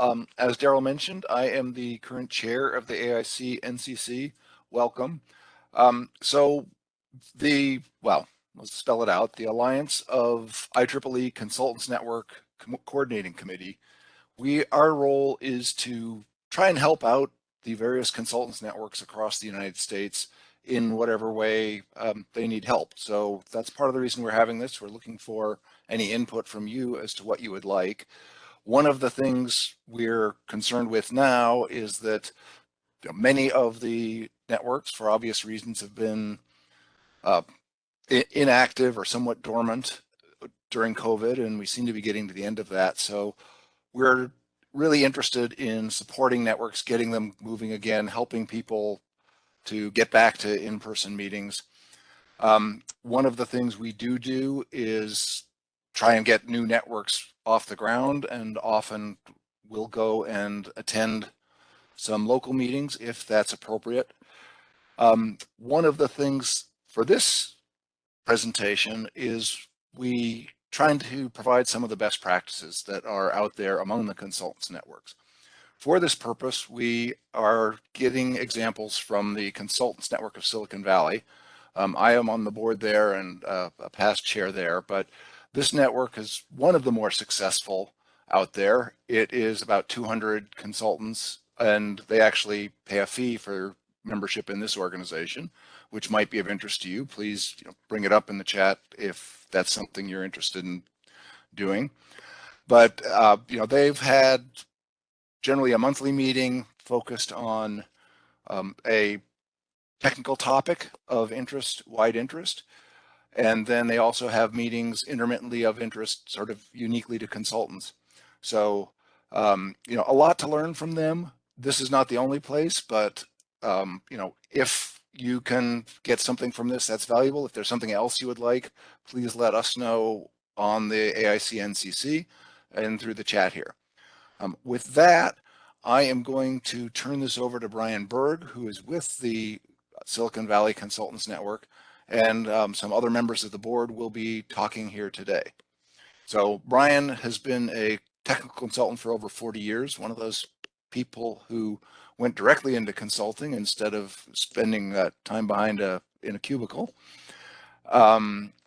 As Daryl mentioned, I am the current chair of the AIC NCC. Welcome. Let's spell it out. The Alliance of IEEE Consultants Network Coordinating Committee. Our role is to try and help out the various consultants networks across the United States in whatever way they need help. So that's part of the reason we're having this. We're looking for any input from you as to what you would like. One of the things we're concerned with now is that many of the networks, for obvious reasons, have been inactive or somewhat dormant during COVID, and we seem to be getting to the end of that. So we're really interested in supporting networks, getting them moving again, helping people to get back to in-person meetings. One of the things we do is try and get new networks off the ground, and often we'll go and attend some local meetings if that's appropriate. One of the things for this presentation is we trying to provide some of the best practices that are out there among the consultants networks. For this purpose, we are getting examples from the Consultants Network of Silicon Valley. I am on the board there and a past chair there, but this network is one of the more successful out there. It is about 200 consultants, and they actually pay a fee for membership in this organization, which might be of interest to you. Please bring it up in the chat if that's something you're interested in doing. But they've had generally a monthly meeting focused on a technical topic of interest, wide interest. And then they also have meetings intermittently of interest, sort of uniquely to consultants. So, a lot to learn from them. This is not the only place, but, if you can get something from this that's valuable, if there's something else you would like, please let us know on the AIC NCC and through the chat here. With that, I am going to turn this over to Brian Berg, who is with the Silicon Valley Consultants Network, and some other members of the board will be talking here today. So Brian has been a technical consultant for over 40 years, one of those people who went directly into consulting instead of spending time in a cubicle.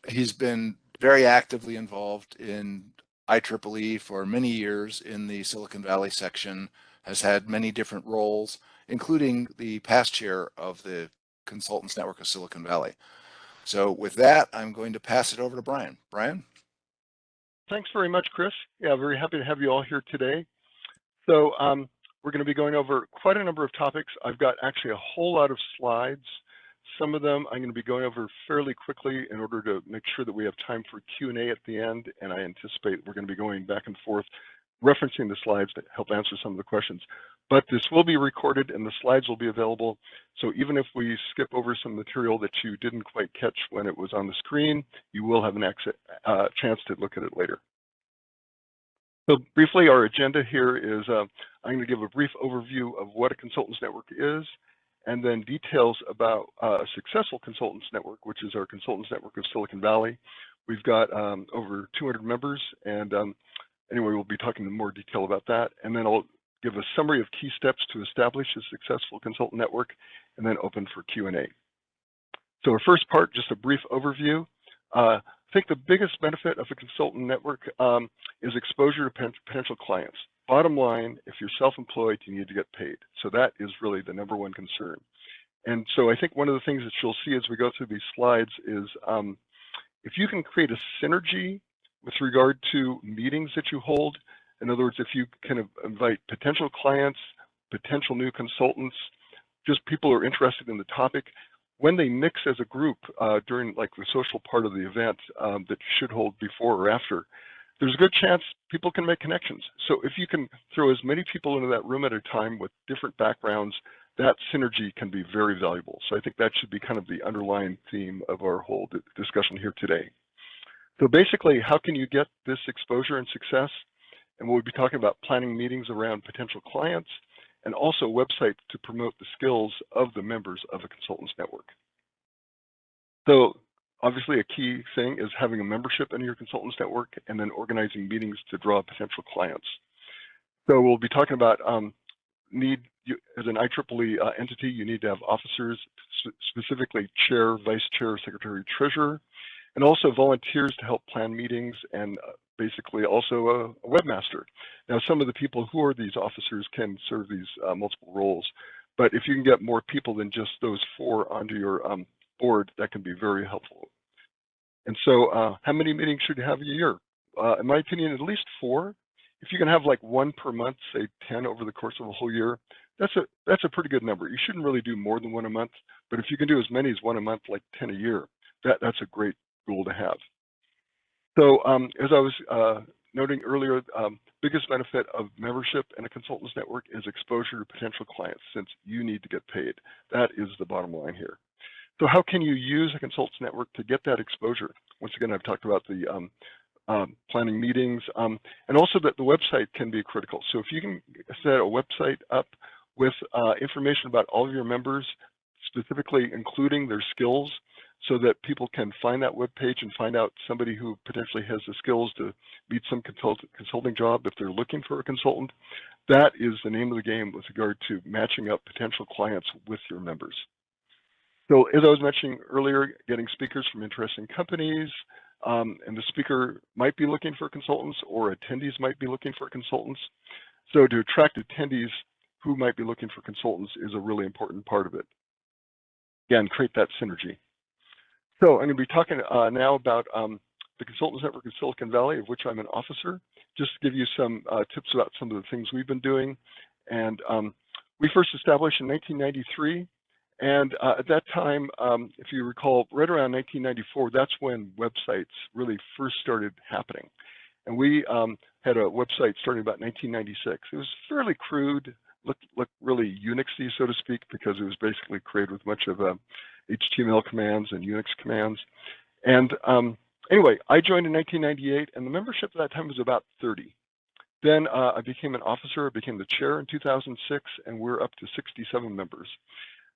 He's been very actively involved in IEEE for many years in the Silicon Valley section, has had many different roles, including the past chair of the Consultants Network of Silicon Valley. So with that, I'm going to pass it over to Brian. Brian? Thanks very much, Chris. Yeah, very happy to have you all here today. So we're going to be going over quite a number of topics. I've got actually a whole lot of slides. Some of them I'm going to be going over fairly quickly in order to make sure that we have time for Q&A at the end, and I anticipate we're going to be going back and forth referencing the slides to help answer some of the questions. But this will be recorded and the slides will be available. So even if we skip over some material that you didn't quite catch when it was on the screen, you will have a chance to look at it later. So briefly, our agenda here is I'm going to give a brief overview of what a consultants network is, and then details about a successful consultants network, which is our Consultants Network of Silicon Valley. We've got over 200 members, and anyway, we'll be talking in more detail about that. And then I'll give a summary of key steps to establish a successful consultant network, and then open for Q&A. So our first part, just a brief overview. I think the biggest benefit of a consultant network is exposure to potential clients. Bottom line, if you're self-employed, you need to get paid. So that is really the #1 concern. And so I think one of the things that you'll see as we go through these slides is if you can create a synergy with regard to meetings that you hold. In other words, if you can invite potential clients, potential new consultants, just people who are interested in the topic, when they mix as a group during like the social part of the event that you should hold before or after, there's a good chance people can make connections. So if you can throw as many people into that room at a time with different backgrounds, that synergy can be very valuable. So I think that should be kind of the underlying theme of our whole discussion here today. So basically, how can you get this exposure and success? And we'll be talking about planning meetings around potential clients, and also websites to promote the skills of the members of a consultants network. So obviously a key thing is having a membership in your consultants network and then organizing meetings to draw potential clients. So we'll be talking about as an IEEE entity, you need to have officers, specifically chair, vice chair, secretary, treasurer, and also volunteers to help plan meetings, and basically also a webmaster. Now, some of the people who are these officers can serve these multiple roles, but if you can get more people than just those 4 onto your board, that can be very helpful. And so how many meetings should you have a year? In my opinion, at least 4. If you can have like 1 per month, say 10 over the course of a whole year, that's a pretty good number. You shouldn't really do more than 1 a month, but if you can do as many as 1 a month, like 10 a year, that's a great goal to have. So as I was noting earlier, biggest benefit of membership in a consultants network is exposure to potential clients, since you need to get paid. That is the bottom line here. So how can you use a consultants network to get that exposure? Once again, I've talked about the planning meetings, and also that the website can be critical. So if you can set a website up with information about all of your members, specifically including their skills, so that people can find that web page and find out somebody who potentially has the skills to meet some consulting job if they're looking for a consultant, that is the name of the game with regard to matching up potential clients with your members. So as I was mentioning earlier, getting speakers from interesting companies, and the speaker might be looking for consultants, or attendees might be looking for consultants. So to attract attendees who might be looking for consultants is a really important part of it. Again, create that synergy. So I'm going to be talking now about the Consultants Network of Silicon Valley, of which I'm an officer, just to give you some tips about some of the things we've been doing. And we first established in 1993. And at that time, if you recall, right around 1994, that's when websites really first started happening. And we had a website starting about 1996. It was fairly crude, looked really Unixy, so to speak, because it was basically created with much of HTML commands and Unix commands. And anyway, I joined in 1998, and the membership at that time was about 30. Then I became an officer, I became the chair in 2006, and we're up to 67 members.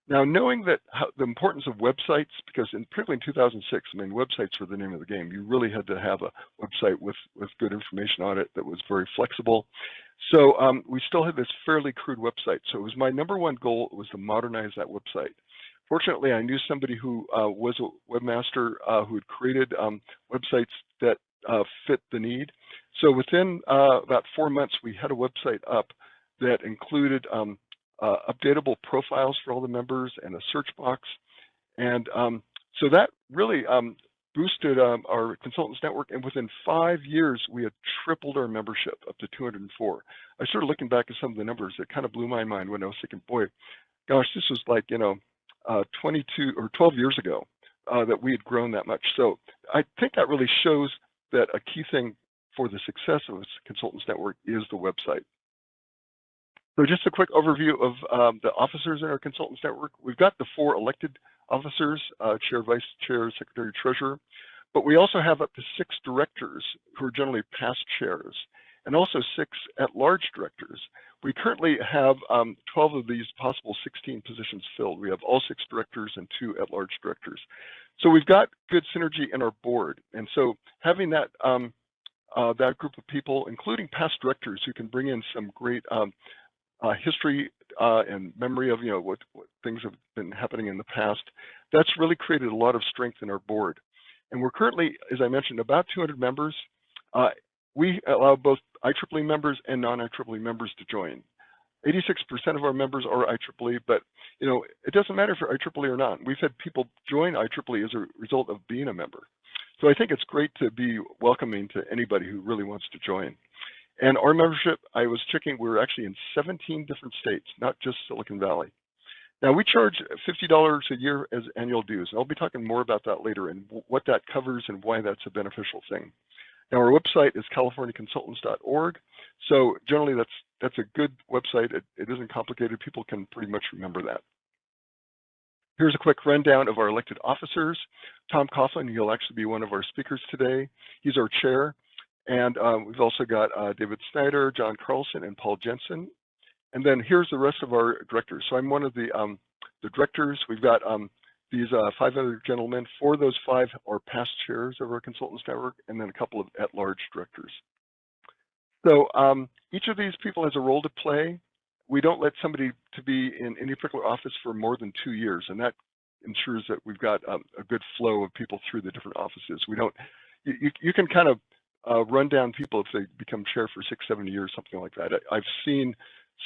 Now, knowing that the importance of websites, because particularly in 2006, I mean, websites were the name of the game. You really had to have a website with good information on it that was very flexible. So we still had this fairly crude website. So it was my #1 goal was to modernize that website. Fortunately, I knew somebody who was a webmaster who had created websites that fit the need. So within about 4 months, we had a website up that included updatable profiles for all the members and a search box. And so that really boosted our consultants network. And within 5 years, we had tripled our membership up to 204. I started looking back at some of the numbers that kind of blew my mind when I was thinking, boy, gosh, this was like, 22 or 12 years ago that we had grown that much. So I think that really shows that a key thing for the success of a consultants network is the website. So just a quick overview of the officers in our consultants network. We've got the 4 elected officers, chair, vice chair, secretary, treasurer, but we also have up to 6 directors who are generally past chairs, and also 6 at-large directors. We currently have 12 of these possible 16 positions filled. We have all 6 directors and 2 at-large directors. So we've got good synergy in our board. And so having that, that group of people, including past directors who can bring in some great history and memory of what things have been happening in the past, that's really created a lot of strength in our board. And we're currently, as I mentioned, about 200 members. We allow both IEEE members and non-IEEE members to join. 86% of our members are IEEE, but it doesn't matter if you're IEEE or not. We've had people join IEEE as a result of being a member. So I think it's great to be welcoming to anybody who really wants to join. And our membership, I was checking, we're actually in 17 different states, not just Silicon Valley. Now we charge $50 a year as annual dues. And I'll be talking more about that later and what that covers and why that's a beneficial thing. Now our website is californiaconsultants.org. So generally that's a good website. It isn't complicated. People can pretty much remember that. Here's a quick rundown of our elected officers. Tom Coughlin, he'll actually be one of our speakers today. He's our chair. And we've also got David Snyder, John Carlson, and Paul Jensen. And then here's the rest of our directors. So I'm one of the directors. We've got these 5 other gentlemen. 4 of those 5 are past chairs of our consultants network, and then a couple of at-large directors. So each of these people has a role to play. We don't let somebody to be in any particular office for more than 2 years, and that ensures that we've got a good flow of people through the different offices. We don't, you can kind of run down people if they become chair for 6, 7 years, something like that. I've seen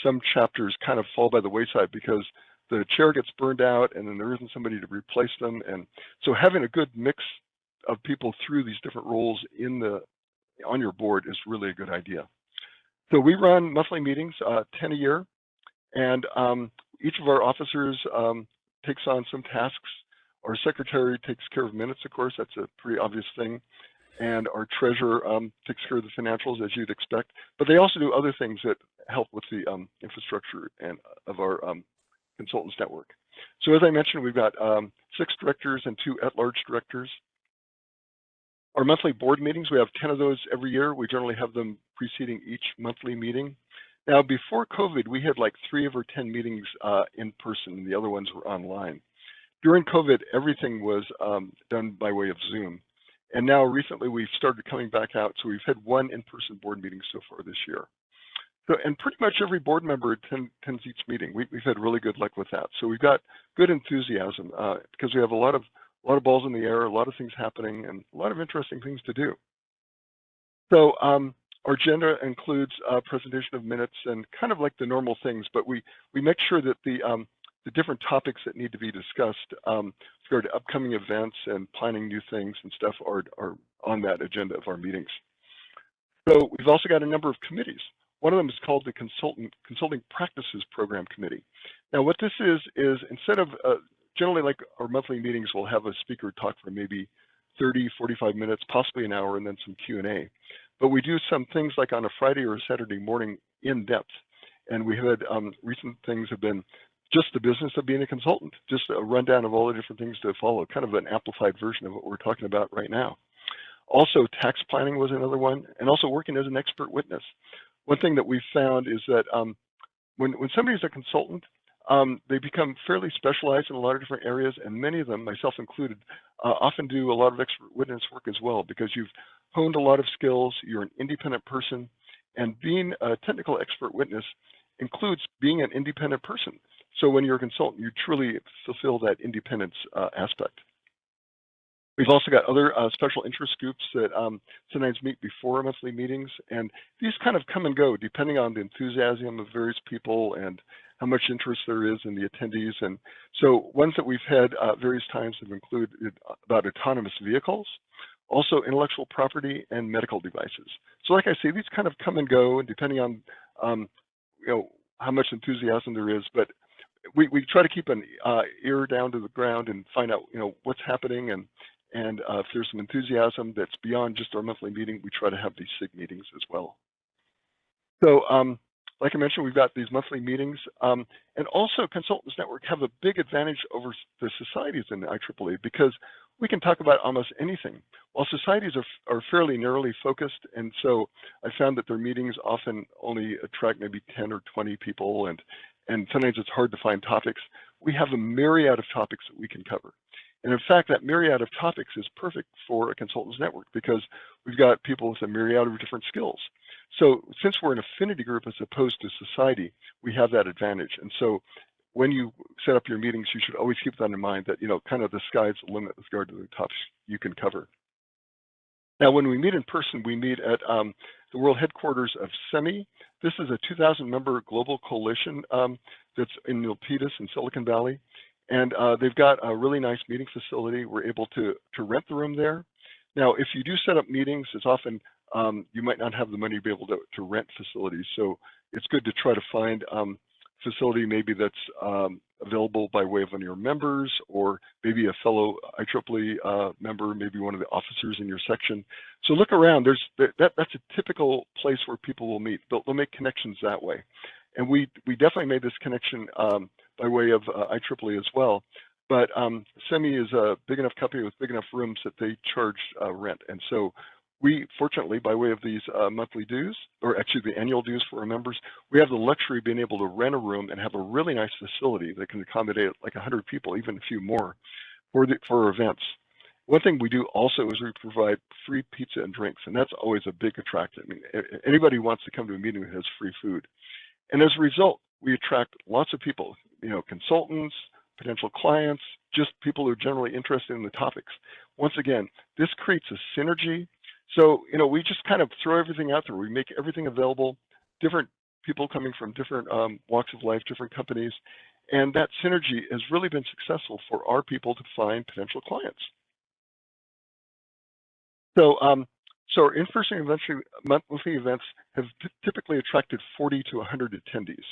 some chapters kind of fall by the wayside because the chair gets burned out and then there isn't somebody to replace them. And so having a good mix of people through these different roles on your board is really a good idea. So we run monthly meetings, 10 a year, and each of our officers takes on some tasks. Our secretary takes care of minutes, of course, that's a pretty obvious thing. And our treasurer takes care of the financials, as you'd expect. But they also do other things that help with the infrastructure and of our consultants network. So as I mentioned, we've got 6 directors and 2 at-large directors. Our monthly board meetings, we have 10 of those every year. We generally have them preceding each monthly meeting. Now, before COVID, we had like 3 of our 10 meetings in person, and the other ones were online. During COVID, everything was done by way of Zoom. And now recently we've started coming back out, so we've had 1 in-person board meeting so far this year. So, and pretty much every board member attends each meeting. We've had really good luck with that. So we've got good enthusiasm because we have a lot of balls in the air, a lot of things happening, and a lot of interesting things to do. So our agenda includes a presentation of minutes and kind of like the normal things, but we make sure that the different topics that need to be discussed with regard to upcoming events and planning new things and stuff are on that agenda of our meetings. So we've also got a number of committees. One of them is called the Consulting Practices Program Committee. Now what this is instead of generally like our monthly meetings, we'll have a speaker talk for maybe 30, 45 minutes, possibly an hour, and then some Q&A. But we do some things like on a Friday or a Saturday morning in depth. And we had recent things have been just the business of being a consultant, just a rundown of all the different things to follow, kind of an amplified version of what we're talking about right now. Also, tax planning was another one, and also working as an expert witness. One thing that we've found is that when somebody's a consultant, they become fairly specialized in a lot of different areas, and many of them, myself included, often do a lot of expert witness work as well because you've honed a lot of skills, you're an independent person, and being a technical expert witness includes being an independent person. So when you're a consultant, you truly fulfill that independence aspect. We've also got other special interest groups that sometimes meet before monthly meetings, and these kind of come and go depending on the enthusiasm of various people and how much interest there is in the attendees. And so ones that we've had various times have included about autonomous vehicles, also intellectual property and medical devices. So like I say, these kind of come and go, and depending on how much enthusiasm there is, but we try to keep an ear down to the ground and find out what's happening, and if there's some enthusiasm that's beyond just our monthly meeting, we try to have these SIG meetings as well. So like I mentioned, we've got these monthly meetings, and also Consultants Network have a big advantage over the societies in the IEEE because we can talk about almost anything. While societies are fairly narrowly focused, and so I found that their meetings often only attract maybe 10 or 20 people, and sometimes it's hard to find topics. We have a myriad of topics that we can cover. And in fact, that myriad of topics is perfect for a consultants network because we've got people with a myriad of different skills. So since we're an affinity group as opposed to society, we have that advantage. And so when you set up your meetings, you should always keep that in mind that, kind of the sky's the limit with regard to the topics you can cover. Now, when we meet in person, we meet at the world headquarters of SEMI. This is a 2,000-member global coalition that's in Milpitas in Silicon Valley. And they've got a really nice meeting facility. We're able to rent the room there. Now, if you do set up meetings, it's often you might not have the money to be able to rent facilities. So it's good to try to find facility maybe that's available by way of one of your members, or maybe a fellow IEEE member, maybe one of the officers in your section. So look around. That's a typical place where people will meet. They'll make connections that way. And we definitely made this connection by way of IEEE as well. But SEMI is a big enough company with big enough rooms that they charge rent. And so we, fortunately, by way of these monthly dues, or actually the annual dues for our members, we have the luxury of being able to rent a room and have a really nice facility that can accommodate like 100 people, even a few more, for our events. One thing we do also is we provide free pizza and drinks, and that's always a big attraction. I mean, anybody who wants to come to a meeting that has free food. And as a result, we attract lots of people, consultants, potential clients, just people who are generally interested in the topics. Once again, this creates a synergy. So, we just kind of throw everything out there. We make everything available, different people coming from different walks of life, different companies. And that synergy has really been successful for our people to find potential clients. So, our in-person monthly events have typically attracted 40 to 100 attendees.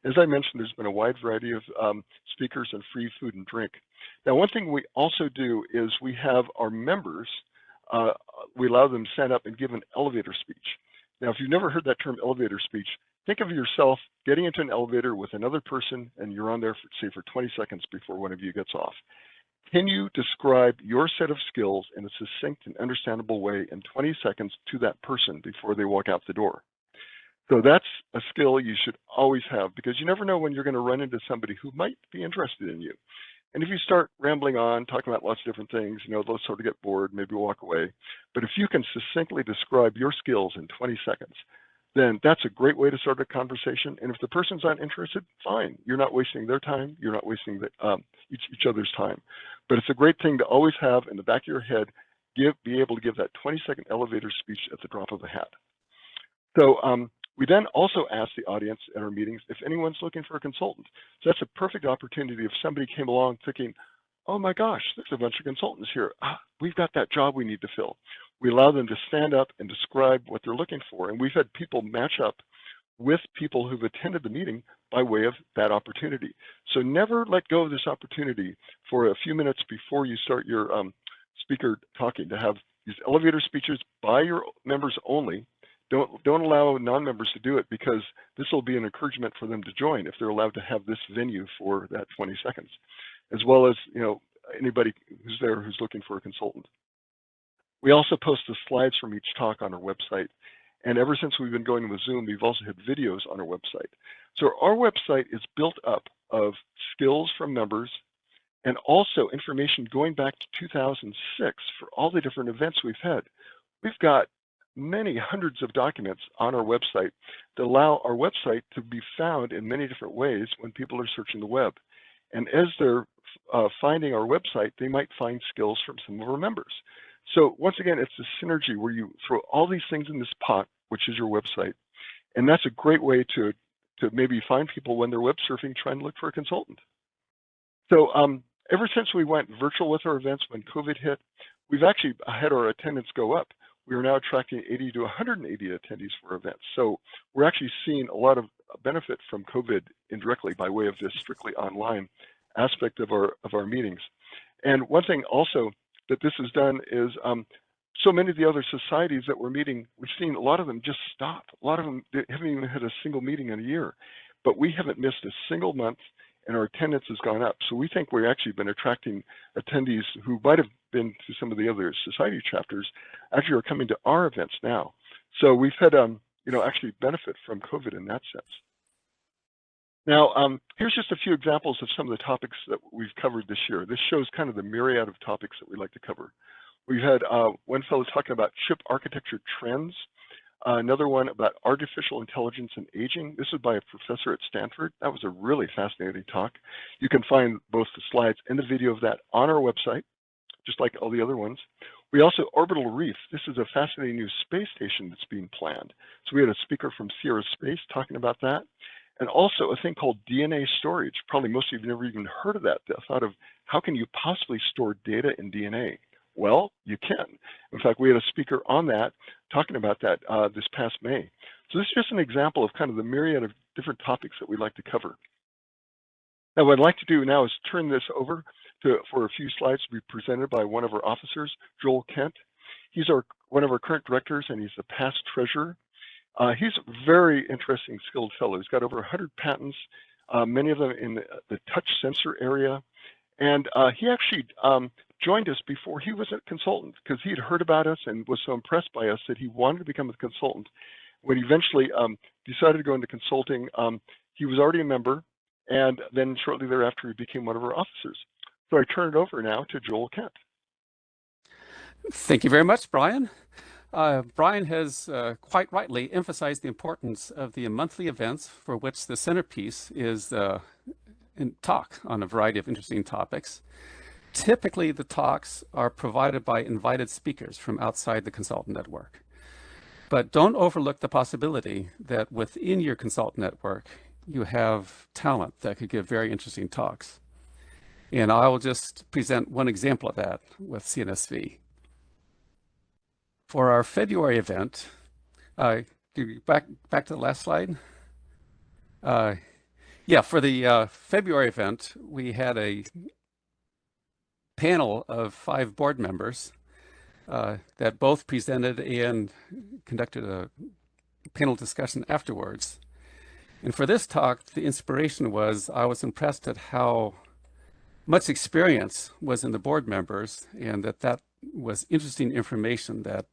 As I mentioned, there's been a wide variety of speakers and free food and drink. Now, one thing we also do is we have our members, we allow them to stand up and give an elevator speech. Now, if you've never heard that term elevator speech, think of yourself getting into an elevator with another person and you're on there, for 20 seconds before one of you gets off. Can you describe your set of skills in a succinct and understandable way in 20 seconds to that person before they walk out the door? So that's a skill you should always have, because you never know when you're going to run into somebody who might be interested in you. And if you start rambling on, talking about lots of different things, they'll sort of get bored, maybe walk away. But if you can succinctly describe your skills in 20 seconds, then that's a great way to start a conversation. And if the person's not interested, fine. You're not wasting their time. You're not wasting each other's time. But it's a great thing to always have in the back of your head, be able to give that 20-second elevator speech at the drop of a hat. So we then also ask the audience at our meetings if anyone's looking for a consultant. So that's a perfect opportunity if somebody came along thinking, oh my gosh, there's a bunch of consultants here. We've got that job we need to fill. We allow them to stand up and describe what they're looking for. And we've had people match up with people who've attended the meeting by way of that opportunity. So never let go of this opportunity for a few minutes before you start your speaker talking, to have these elevator speeches by your members only. Don't allow non-members to do it, because this will be an encouragement for them to join if they're allowed to have this venue for that 20 seconds, as well as anybody who's there who's looking for a consultant. We also post the slides from each talk on our website. And ever since we've been going with Zoom, we've also had videos on our website. So our website is built up of skills from members and also information going back to 2006 for all the different events we've had. We've got many hundreds of documents on our website that allow our website to be found in many different ways when people are searching the web. And as they're finding our website, they might find skills from some of our members. So once again, it's a synergy where you throw all these things in this pot, which is your website. And that's a great way to maybe find people when they're web surfing, trying to look for a consultant. So ever since we went virtual with our events when COVID hit, we've actually had our attendance go up. We are now attracting 80 to 180 attendees for events. So we're actually seeing a lot of benefit from COVID indirectly by way of this strictly online aspect of our meetings. And one thing also that this has done is so many of the other societies that we're meeting, we've seen a lot of them just stop. A lot of them haven't even had a single meeting in a year, but we haven't missed a single month, and our attendance has gone up. So we think we've actually been attracting attendees who might have been to some of the other society chapters, actually are coming to our events now. So we've had actually benefit from COVID in that sense. Now, here's just a few examples of some of the topics that we've covered this year. This shows kind of the myriad of topics that we like to cover. We've had one fellow talking about chip architecture trends, another one about artificial intelligence and aging. This is by a professor at Stanford. That was a really fascinating talk. You can find both the slides and the video of that on our website, just like all the other ones. We also, Orbital Reef. This is a fascinating new space station that's being planned. So we had a speaker from Sierra Space talking about that. And also a thing called DNA storage. Probably most of you have never even heard of that. The thought of how can you possibly store data in DNA? Well, you can. In fact, we had a speaker on that talking about that this past May. So this is just an example of kind of the myriad of different topics that we'd like to cover. Now, what I'd like to do now is turn this over for a few slides to be presented by one of our officers, Joel Kent. He's one of our current directors, and he's the past treasurer. He's a very interesting, skilled fellow. He's got over 100 patents, many of them in the touch sensor area. And he actually joined us before he was a consultant, because he had heard about us and was so impressed by us that he wanted to become a consultant. When he eventually decided to go into consulting, he was already a member, and then shortly thereafter he became one of our officers. So I turn it over now to Joel Kent. Thank you very much, Brian. Brian has quite rightly emphasized the importance of the monthly events for which the centerpiece is talk on a variety of interesting topics. Typically, the talks are provided by invited speakers from outside the consultant network. But don't overlook the possibility that within your consultant network, you have talent that could give very interesting talks. And I will just present one example of that with CNSV. For our February event, back to the last slide. Yeah, for the February event, we had a panel of 5 board members that both presented and conducted a panel discussion afterwards. And for this talk, the inspiration was I was impressed at how much experience was in the board members, and that was interesting information that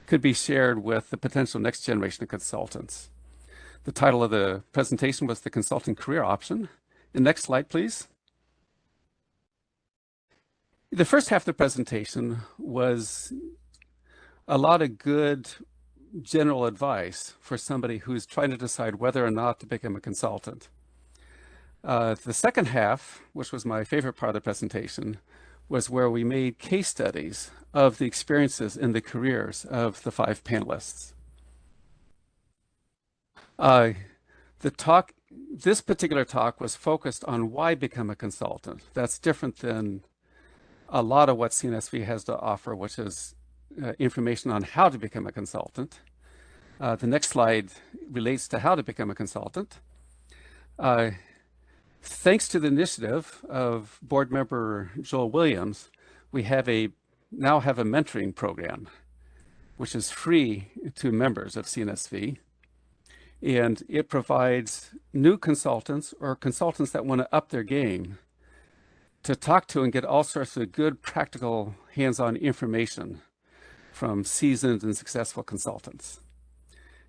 could be shared with the potential next generation of consultants. The title of the presentation was The Consulting Career Option. The next slide, please. The first half of the presentation was a lot of good general advice for somebody who's trying to decide whether or not to become a consultant. The second half, which was my favorite part of the presentation, was where we made case studies of the experiences in the careers of the 5 panelists. This particular talk was focused on why become a consultant. That's different than a lot of what CNSV has to offer, which is information on how to become a consultant. The next slide relates to how to become a consultant. Thanks to the initiative of board member Joel Williams, we now have a mentoring program, which is free to members of CNSV. And it provides new consultants or consultants that want to up their game to talk to and get all sorts of good, practical, hands-on information from seasoned and successful consultants.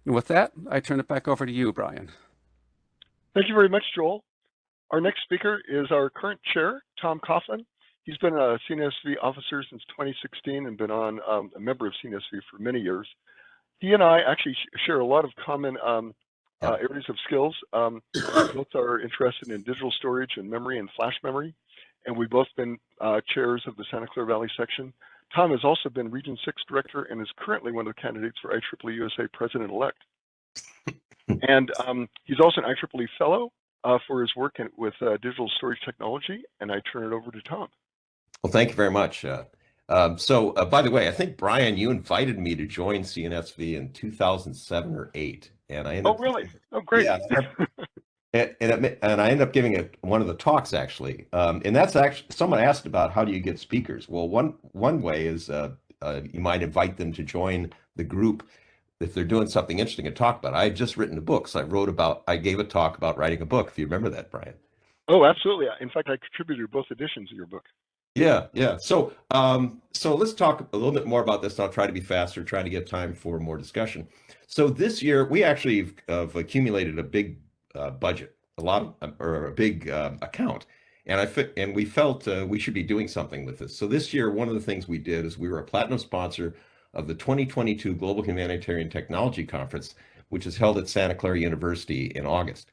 And with that, I turn it back over to you, Brian. Thank you very much, Joel. Our next speaker is our current chair, Tom Coughlin. He's been a CNSV officer since 2016 and been on a member of CNSV for many years. He and I actually share a lot of common areas of skills. We both are interested in digital storage and memory and flash memory, and we've both been chairs of the Santa Clara Valley section. Tom has also been Region 6 Director and is currently one of the candidates for IEEE USA President-elect. And he's also an IEEE Fellow for his work with digital storage technology, and I turn it over to Tom. Well, thank you very much. By the way, I think, Brian, you invited me to join CNSV in 2007 or 8. And I ended up, really? Oh, great. Yeah, and I ended up giving one of the talks, actually. And that's actually, someone asked about how do you get speakers? Well, one way is you might invite them to join the group if they're doing something interesting to talk about. I had just written a book, so I gave a talk about writing a book, if you remember that, Brian. Oh, absolutely. In fact, I contributed both editions of your book. Yeah. So let's talk a little bit more about this. I'll try to be faster, trying to get time for more discussion. So this year, we actually have accumulated a big budget, a big account, and we felt we should be doing something with this. So this year, one of the things we did is we were a platinum sponsor of the 2022 Global Humanitarian Technology Conference, which is held at Santa Clara University in August.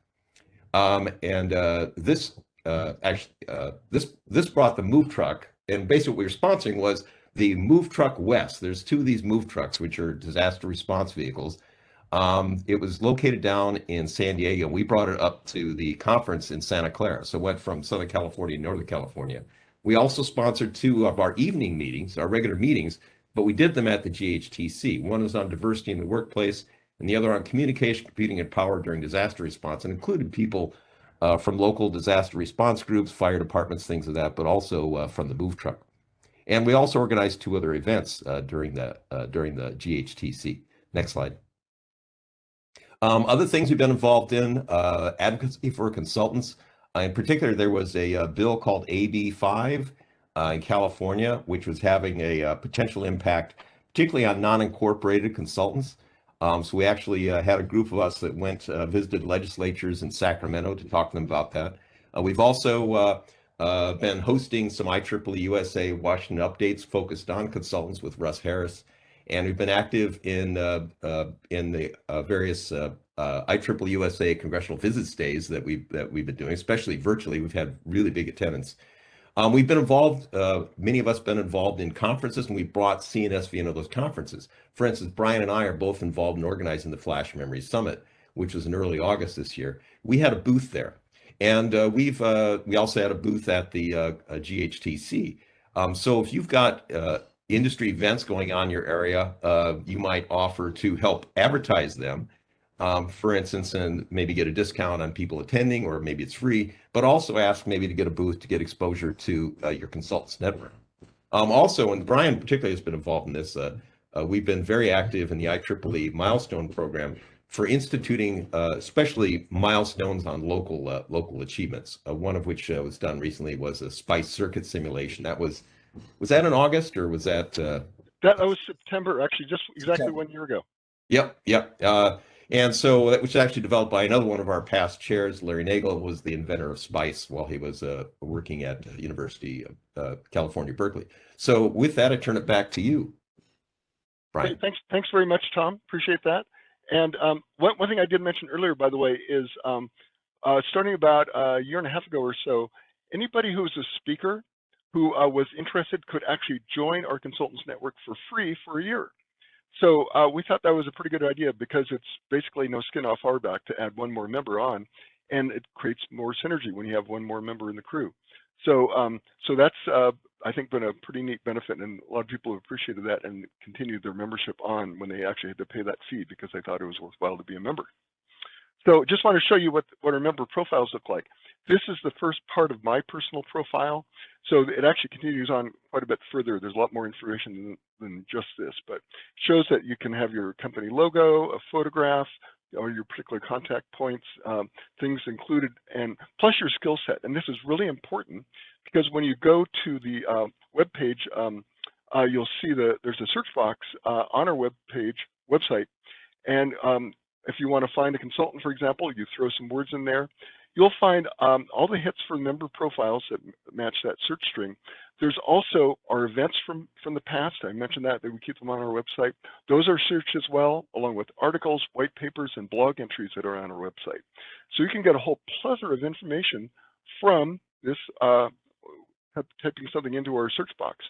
This brought the Move Truck, and basically what we were sponsoring was the Move Truck West. There's 2 of these Move Trucks, which are disaster response vehicles. It was located down in San Diego. We brought it up to the conference in Santa Clara. So it went from Southern California to Northern California. We also sponsored 2 of our evening meetings, our regular meetings, but we did them at the GHTC. One was on diversity in the workplace, and the other on communication, computing, and power during disaster response, and included people from local disaster response groups, fire departments, things of that, but also from the Move Truck. And we also organized 2 other events during the GHTC. Next slide. Other things we've been involved in, advocacy for consultants. In particular, there was a bill called AB5 in California, which was having a potential impact, particularly on non-incorporated consultants. So we actually had a group of us that went visited legislatures in Sacramento to talk to them about that. We've also been hosting some IEEE USA Washington updates focused on consultants with Russ Harris, and we've been active in the various IEEE USA congressional visits days that we've been doing, especially virtually. We've had really big attendance. We've been involved, many of us been involved in conferences, and we brought CNSV into those conferences. For instance, Brian and I are both involved in organizing the Flash Memory Summit, which was in early August this year. We had a booth there. And we also had a booth at the GHTC. So if you've got industry events going on in your area, you might offer to help advertise them, for instance, and maybe get a discount on people attending, or maybe it's free, but also ask maybe to get a booth to get exposure to your consultants network. Also, and Brian particularly has been involved in this, we've been very active in the IEEE milestone program for instituting especially milestones on local achievements. One of which was done recently was a SPICE circuit simulation. Was that in August, or was that? That was September, actually, just exactly 1 year ago. Yep. And so that was actually developed by another one of our past chairs, Larry Nagel, was the inventor of SPICE while he was working at University of California, Berkeley. So with that, I turn it back to you, Brian. Great. Thanks very much, Tom. Appreciate that. And one thing I did mention earlier, by the way, is starting about a year and a half ago or so, anybody who was a speaker who was interested could actually join our consultants network for free for a year. So we thought that was a pretty good idea, because it's basically no skin off our back to add one more member on, and it creates more synergy when you have one more member in the crew. So so that's I think been a pretty neat benefit, and a lot of people have appreciated that and continued their membership on when they actually had to pay that fee, because they thought it was worthwhile to be a member. So just want to show you what our member profiles look like. This is the first part of my personal profile. So it actually continues on quite a bit further. There's a lot more information than just this, but shows that you can have your company logo, a photograph, or your particular contact points, things included, and plus your skill set. And this is really important, because when you go to the web page, you'll see that there's a search box on our website. And if you want to find a consultant, for example, you throw some words in there. You'll find all the hits for member profiles that match that search string. There's also our events from the past. I mentioned that we keep them on our website. Those are searched as well, along with articles, white papers, and blog entries that are on our website. So you can get a whole plethora of information from this typing something into our search box.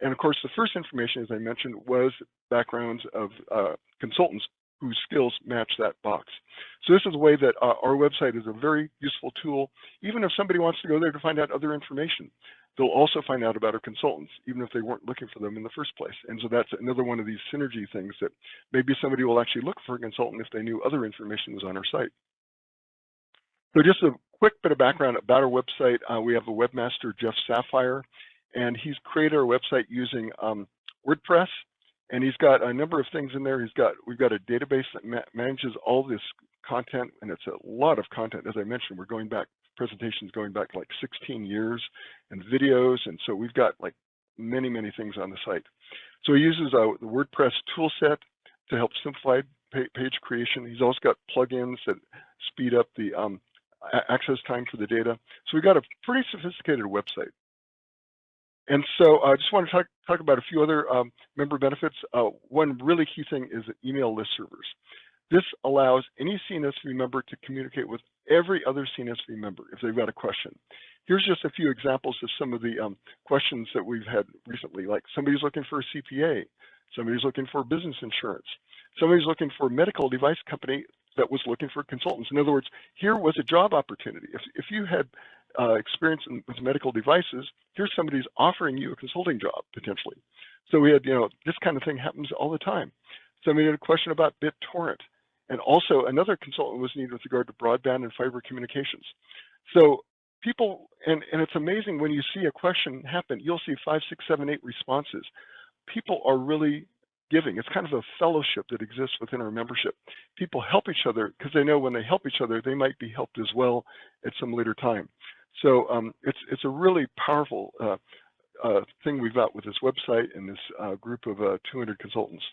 And of course, the first information, as I mentioned, was backgrounds of consultants whose skills match that box. So this is a way that our website is a very useful tool. Even if somebody wants to go there to find out other information, they'll also find out about our consultants, even if they weren't looking for them in the first place. And so that's another one of these synergy things that maybe somebody will actually look for a consultant if they knew other information was on our site. So just a quick bit of background about our website. We have a webmaster, Jeff Sapphire, and he's created our website using WordPress. And he's got a number of things in there. We've got a database that manages all this content, and it's a lot of content. As I mentioned, we're going back, presentations going back like 16 years, and videos, and so we've got like many things on the site. So he uses the WordPress toolset to help simplify page creation. He's also got plugins that speed up the access time for the data. So we've got a pretty sophisticated website. And so I just want to talk about a few other member benefits. One really key thing is email list servers. This allows any CNSV member to communicate with every other CNSV member if they've got a question. Here's just a few examples of some of the questions that we've had recently, like somebody's looking for a CPA, somebody's looking for business insurance, somebody's looking for a medical device company that was looking for consultants. In other words, here was a job opportunity. If you had experience with medical devices, here's somebody's offering you a consulting job potentially. So we had, this kind of thing happens all the time. Somebody had a question about BitTorrent, and also another consultant was needed with regard to broadband and fiber communications. So people, and it's amazing when you see a question happen, you'll see 5, 6, 7, 8 responses. People are really giving. It's kind of a fellowship that exists within our membership. People help each other because they know when they help each other, they might be helped as well at some later time. So it's a really powerful thing we've got with this website and this group of 200 consultants.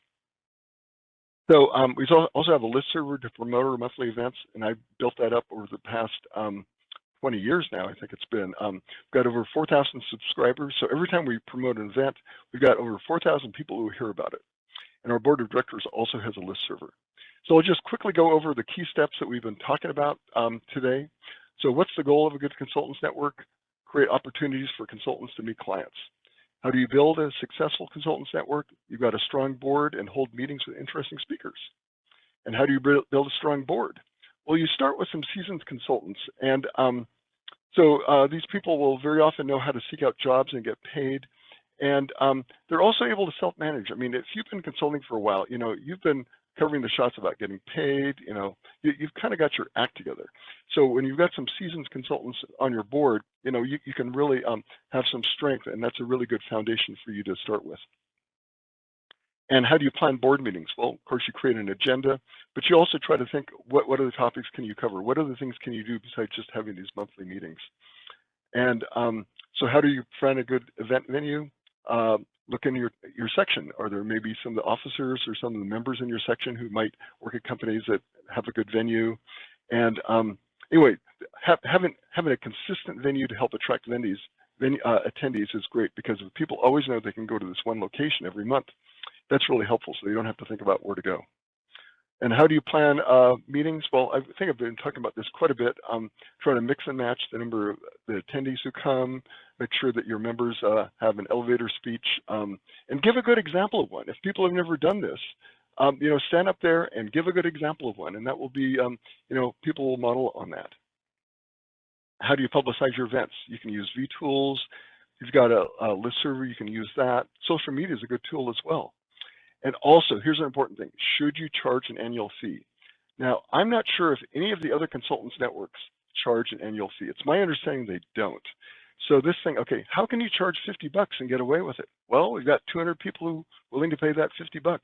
So we also have a list server to promote our monthly events, and I built that up over the past 20 years now, I think it's been. We've got over 4,000 subscribers. So every time we promote an event, we've got over 4,000 people who hear about it. And our board of directors also has a list server. So I'll just quickly go over the key steps that we've been talking about today. So what's the goal of a good consultants network? Create opportunities for consultants to meet clients. How do you build a successful consultants network? You've got a strong board and hold meetings with interesting speakers. And how do you build a strong board? Well, you start with some seasoned consultants. And these people will very often know how to seek out jobs and get paid. And they're also able to self-manage. I mean, if you've been consulting for a while, you've been covering the shots about getting paid, you've kind of got your act together. So when you've got some seasoned consultants on your board, you can really have some strength, and that's a really good foundation for you to start with. And how do you plan board meetings? Well, of course, you create an agenda, but you also try to think, what other topics can you cover? What other things can you do besides just having these monthly meetings? And so how do you find a good event venue? Look in your section. Are there maybe some of the officers or some of the members in your section who might work at companies that have a good venue? And anyway, having a consistent venue to help attract attendees is great, because if people always know they can go to this one location every month, that's really helpful, so you don't have to think about where to go. And how do you plan meetings? Well, I think I've been talking about this quite a bit. Trying to mix and match the number of the attendees who come, make sure that your members have an elevator speech, and give a good example of one. If people have never done this, stand up there and give a good example of one, and that will be, people will model on that. How do you publicize your events? You can use vTools. You've got a list server, you can use that. Social media is a good tool as well. And also, here's an important thing. Should you charge an annual fee? Now, I'm not sure if any of the other consultants networks charge an annual fee. It's my understanding they don't. So this thing, okay, how can you charge $50 and get away with it? Well, we've got 200 people who are willing to pay that $50.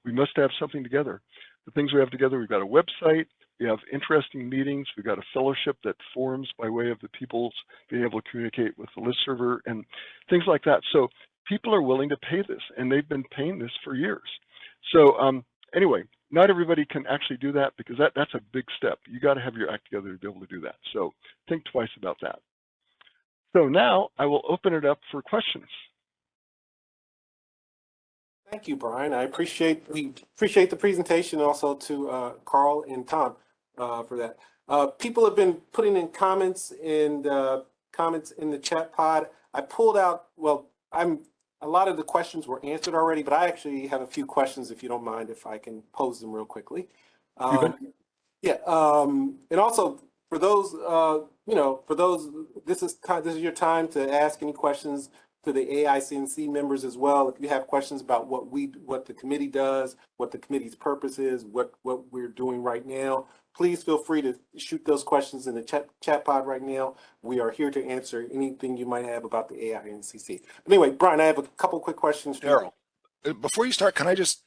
We must have something together. The things we have together, we've got a website, we have interesting meetings, we've got a fellowship that forms by way of the people's being able to communicate with the list server and things like that. So people are willing to pay this, and they've been paying this for years. So anyway, not everybody can actually do that, because that's a big step. You got to have your act together to be able to do that. So think twice about that. So now I will open it up for questions. Thank you, Brian. We appreciate the presentation, also to Carl and Tom for that. People have been putting in comments in the chat pod. I pulled out, well, a lot of the questions were answered already, but I actually have a few questions, if you don't mind, if I can pose them real quickly. Yeah, and also for those, this is your time to ask any questions to the AICNC members as well. If you have questions about what the committee does, what the committee's purpose is, what we're doing right now, please feel free to shoot those questions in the chat pod right now. We are here to answer anything you might have about the AINCC. Anyway, Brian, I have a couple quick questions for Daryl, before you start, can I just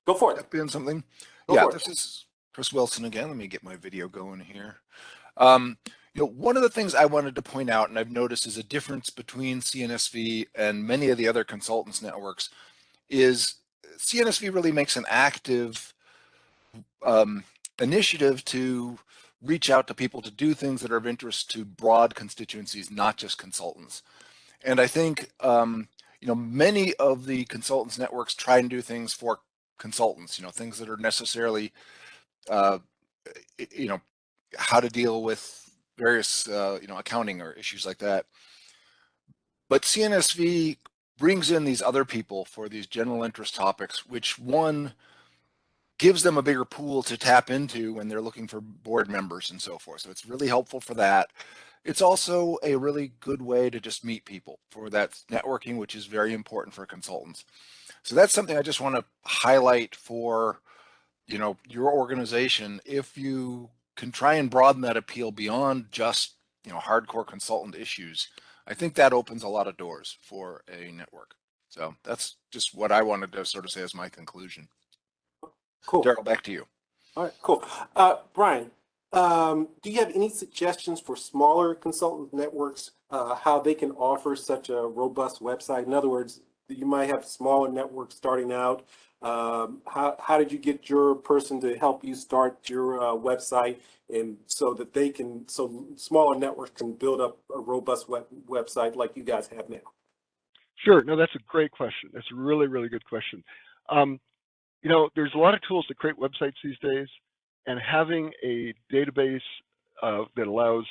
go for it? Step in something? Go This is Chris Wilson again. Let me get my video going here. One of the things I wanted to point out, and I've noticed, is a difference between CNSV and many of the other consultants networks, is CNSV really makes an active initiative to reach out to people to do things that are of interest to broad constituencies, not just consultants. And I think, many of the consultants networks try and do things for consultants, things that are necessarily, how to deal with various, accounting or issues like that. But CNSV brings in these other people for these general interest topics, which one, gives them a bigger pool to tap into when they're looking for board members and so forth. So it's really helpful for that. It's also a really good way to just meet people for that networking, which is very important for consultants. So that's something I just want to highlight for, your organization. If you can try and broaden that appeal beyond just, hardcore consultant issues, I think that opens a lot of doors for a network. So that's just what I wanted to sort of say as my conclusion. Cool. Daryl, back to you. All right, cool. Brian, do you have any suggestions for smaller consultant networks, how they can offer such a robust website? In other words, you might have smaller networks starting out. How did you get your person to help you start your website, and so that so smaller networks can build up a robust website like you guys have now? Sure. No, that's a great question. That's a really, really good question. You know, there's a lot of tools to create websites these days, and having a database that allows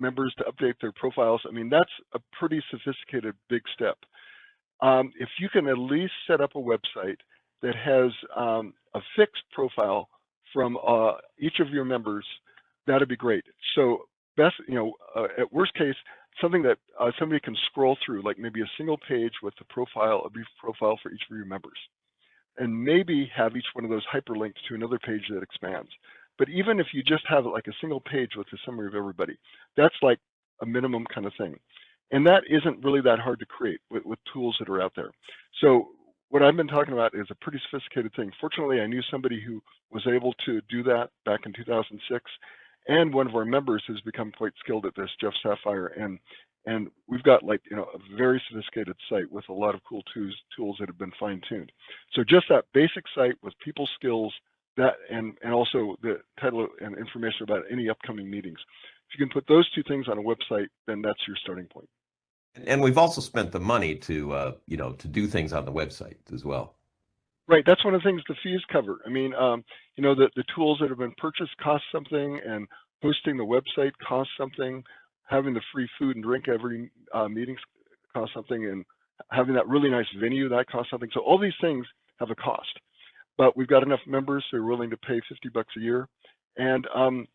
members to update their profiles, I mean, that's a pretty sophisticated big step. If you can at least set up a website that has a fixed profile from each of your members, that'd be great. So best, you know, at worst case, something that somebody can scroll through, like maybe a single page with a profile, a brief profile for each of your members, and maybe have each one of those hyperlinks to another page that expands. But even if you just have like a single page with a summary of everybody, that's like a minimum kind of thing. And that isn't really that hard to create with tools that are out there. So what I've been talking about is a pretty sophisticated thing. Fortunately, I knew somebody who was able to do that back in 2006. And one of our members has become quite skilled at this, Jeff Sapphire. And we've got, like, you know, a very sophisticated site with a lot of cool tools that have been fine-tuned. So just that basic site with people skills, that and also the title and information about any upcoming meetings. If you can put those two things on a website, then that's your starting point. And we've also spent the money to, you know, to do things on the website as well. Right, that's one of the things the fees cover. I mean, you know, the tools that have been purchased cost something, and hosting the website costs something. Having the free food and drink every meetings costs something, and having that really nice venue, that costs something. So all these things have a cost, but we've got enough members who are willing to pay $50 a year, and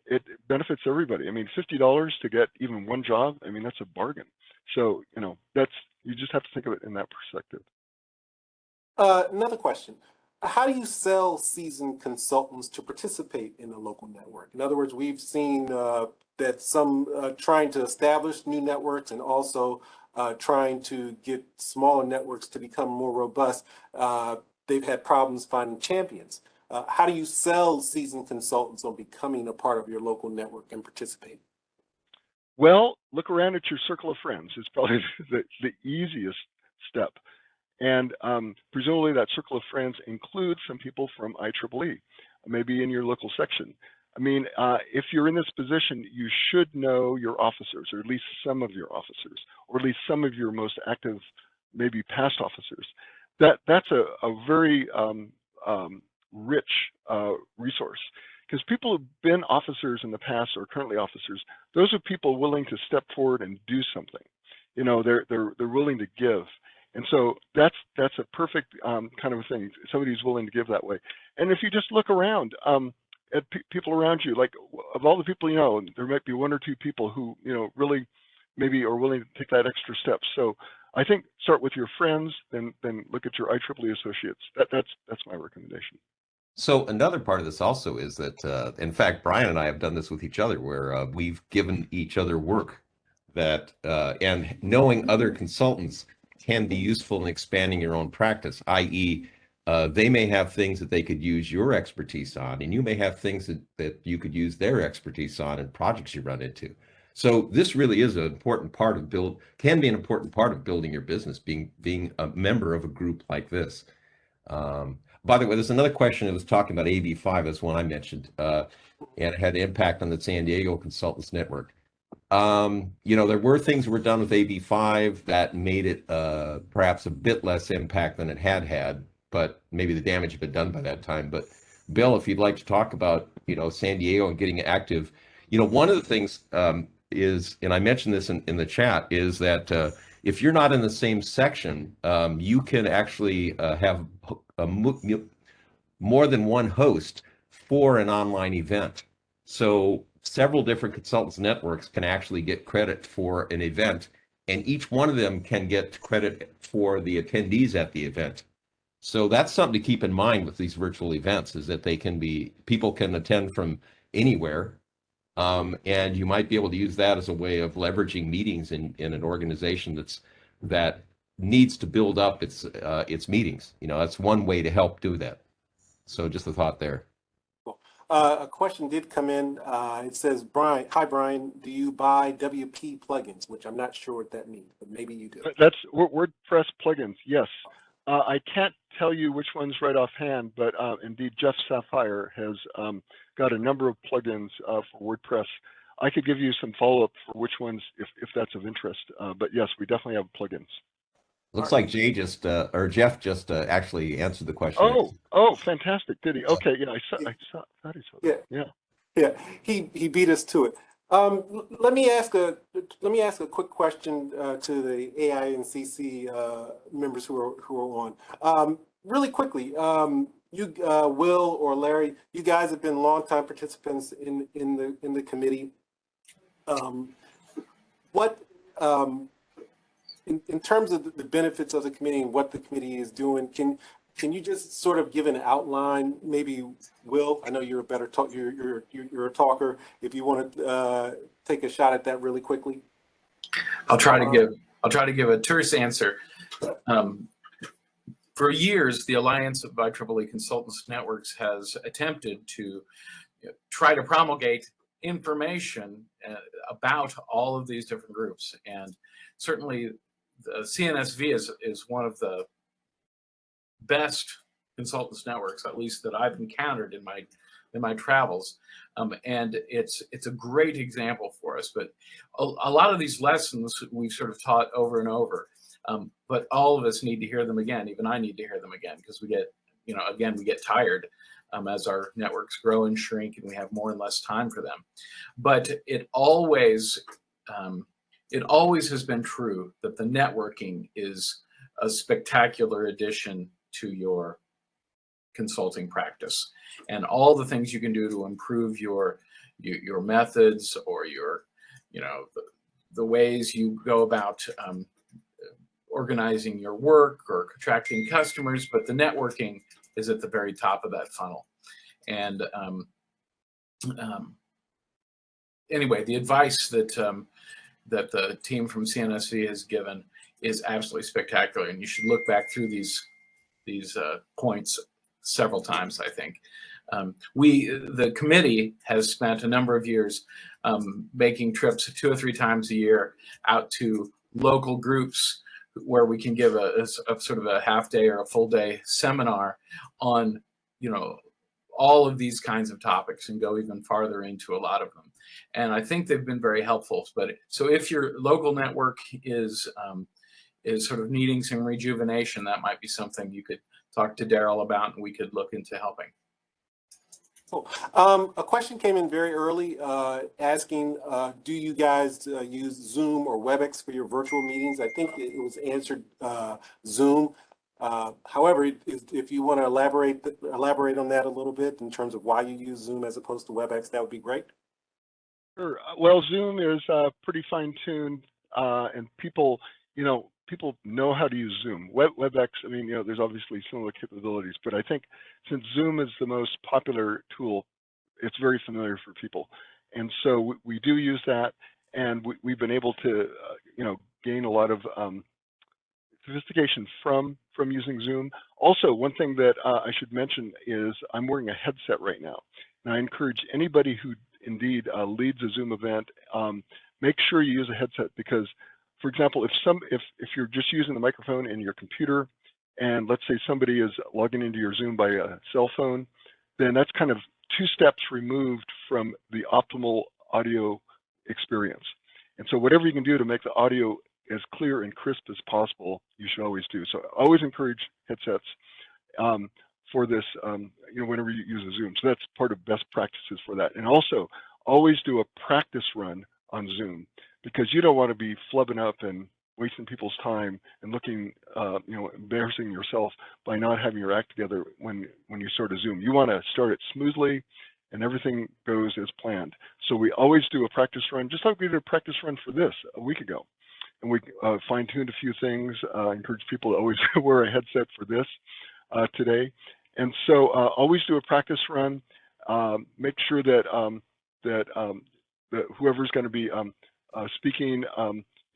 it benefits everybody. I mean, $50 to get even one job, I mean, that's a bargain. So, you know, you just have to think of it in that perspective. Another question. How do you sell seasoned consultants to participate in a local network? In other words, we've seen that some trying to establish new networks, and also trying to get smaller networks to become more robust, they've had problems finding champions. How do you sell seasoned consultants on becoming a part of your local network and participate? Well, look around at your circle of friends. It's probably the easiest step. And presumably that circle of friends includes some people from IEEE, maybe in your local section. I mean, if you're in this position, you should know your officers, or at least some of your officers, or at least some of your most active, maybe past officers. That's a very rich resource, because people who've been officers in the past or currently officers, those are people willing to step forward and do something. You know, they're willing to give. And so that's a perfect kind of a thing. Somebody who's willing to give that way. And if you just look around at people around you, like, of all the people you know, there might be one or two people who, you know, really maybe are willing to take that extra step. So I think start with your friends, then look at your IEEE associates. That's my recommendation. So another part of this also is that, in fact, Brian and I have done this with each other, where we've given each other work that, and knowing other consultants can be useful in expanding your own practice, i.e., they may have things that they could use your expertise on, and you may have things that you could use their expertise on in projects you run into. So this really is an important part of can be an important part of building your business, being a member of a group like this. By the way, there's another question that was talking about AB5, as one I mentioned, and it had impact on the San Diego Consultants Network. You know, there were things that were done with AB5 that made it perhaps a bit less impact than it had, but maybe the damage had been done by that time. But Bill, if you'd like to talk about, you know, San Diego and getting active, you know, one of the things is, and I mentioned this in the chat, is that if you're not in the same section, you can actually have more than one host for an online event. So several different consultants networks can actually get credit for an event, and each one of them can get credit for the attendees at the event. So that's something to keep in mind with these virtual events, is that people can attend from anywhere. And you might be able to use that as a way of leveraging meetings in an organization that needs to build up its meetings. You know, that's one way to help do that. So just a thought there. A question did come in. It says, Brian, hi, Brian, do you buy WP plugins? Which I'm not sure what that means, but maybe you do. That's WordPress plugins, yes. I can't tell you which ones right offhand, but indeed Jeff Sapphire has got a number of plugins for WordPress. I could give you some follow-up for which ones, if that's of interest. But yes, we definitely have plugins. Looks like Jay just or Jeff just actually answered the question. Oh, fantastic! Did he? Okay, yeah, I thought he saw that. Yeah. Yeah, he beat us to it. Let me ask a quick question to the AI and CC members who are on. Really quickly, you Will or Larry, you guys have been longtime participants in the committee. What in terms of the benefits of the committee and what the committee is doing, can you just sort of give an outline? Maybe Will, I know you're a better talk. You're a talker. If you want to take a shot at that really quickly. I'll try to give a terse answer. For years, the Alliance of IEEE Consultants Networks has attempted to try to promulgate information about all of these different groups, and certainly the CNSV is one of the best consultants networks, at least that I've encountered in my travels, and it's a great example for us. But a lot of these lessons we've sort of taught over and over, but all of us need to hear them again. Even I need to hear them again, because we get tired as our networks grow and shrink, and we have more and less time for them. But it always has been true that the networking is a spectacular addition to your consulting practice, and all the things you can do to improve your methods, or the ways you go about organizing your work or attracting customers. But the networking is at the very top of that funnel. And anyway, the advice that the team from CNSV has given is absolutely spectacular, and you should look back through these points several times, I think. The committee has spent a number of years making trips 2 or 3 times a year out to local groups where we can give a sort of a half day or a full day seminar on, all of these kinds of topics, and go even farther into a lot of them. And I think they've been very helpful. But so if your local network is sort of needing some rejuvenation, that might be something you could talk to Daryl about, and we could look into helping. Cool. A question came in very early asking, do you guys use Zoom or WebEx for your virtual meetings? I think it was answered Zoom. However, if you want to elaborate on that a little bit in terms of why you use Zoom as opposed to WebEx, that would be great. Sure. Well, Zoom is pretty fine-tuned, and people know how to use Zoom. WebEx, there's obviously similar capabilities, but I think since Zoom is the most popular tool, it's very familiar for people. And so we do use that, and we've been able to, gain a lot of sophistication from using Zoom. Also, one thing that I should mention is I'm wearing a headset right now, and I encourage anybody who indeed leads a Zoom event, make sure you use a headset, because, for example, if you're just using the microphone in your computer, and let's say somebody is logging into your Zoom by a cell phone, then that's kind of 2 steps removed from the optimal audio experience. And so whatever you can do to make the audio as clear and crisp as possible, you should always do. So I always encourage headsets for this, whenever you use a Zoom. So that's part of best practices for that. And also, always do a practice run on Zoom, because you don't want to be flubbing up and wasting people's time and looking, embarrassing yourself by not having your act together when you start a Zoom. You want to start it smoothly, and everything goes as planned. So we always do a practice run, just like we did a practice run for this a week ago. And we fine-tuned a few things. Encourage people to always wear a headset for this today. And so always do a practice run. Make sure that that whoever's going to be speaking,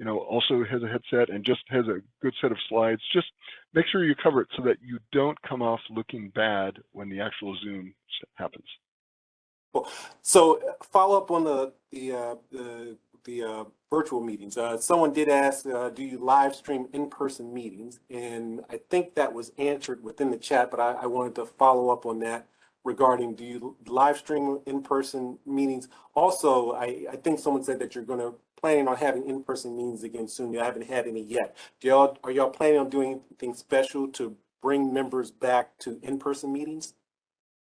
also has a headset and just has a good set of slides. Just make sure you cover it so that you don't come off looking bad when the actual Zoom happens. Cool. So follow up on the the virtual meetings. Someone did ask, do you live stream in-person meetings? And I think that was answered within the chat, but I wanted to follow up on that regarding, do you live stream in-person meetings? Also, I think someone said that you're planning on having in-person meetings again soon. You haven't had any yet. Are y'all planning on doing anything special to bring members back to in-person meetings?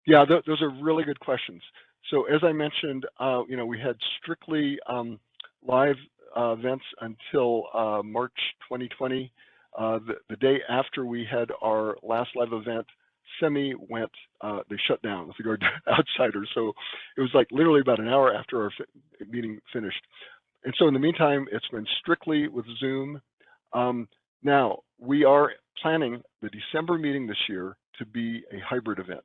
Yeah, those are really good questions. So as I mentioned, we had strictly live events until March 2020. The day after we had our last live event, SEMI went, they shut down with regard to outsiders. So it was like literally about an hour after our meeting finished. And so in the meantime, it's been strictly with Zoom. Now, we are planning the December meeting this year to be a hybrid event.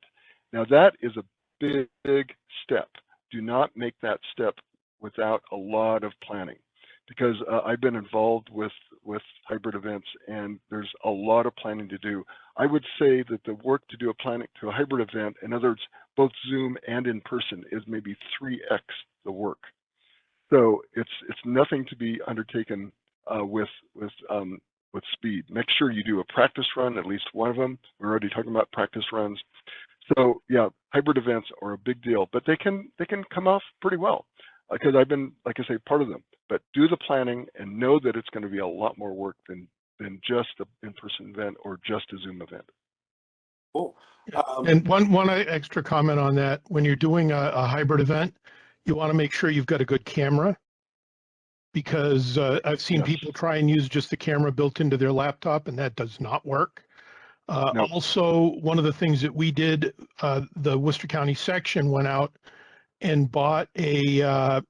Now, that is a big step. Do not make that step without a lot of planning, because I've been involved with hybrid events, and there's a lot of planning to do. I would say that the work to do a hybrid event, in other words, both Zoom and in person, is maybe 3x the work. So it's nothing to be undertaken with speed. Make sure you do a practice run, at least one of them. We're already talking about practice runs. So yeah, hybrid events are a big deal, but they can come off pretty well, because I've been, like I say, part of them. But do the planning and know that it's going to be a lot more work than just an in-person event or just a Zoom event. Cool. And one extra comment on that: when you're doing a hybrid event, you want to make sure you've got a good camera, because I've seen Yes. people try and use just the camera built into their laptop, and that does not work. No. Also, one of the things that we did, the Worcester County section went out and bought a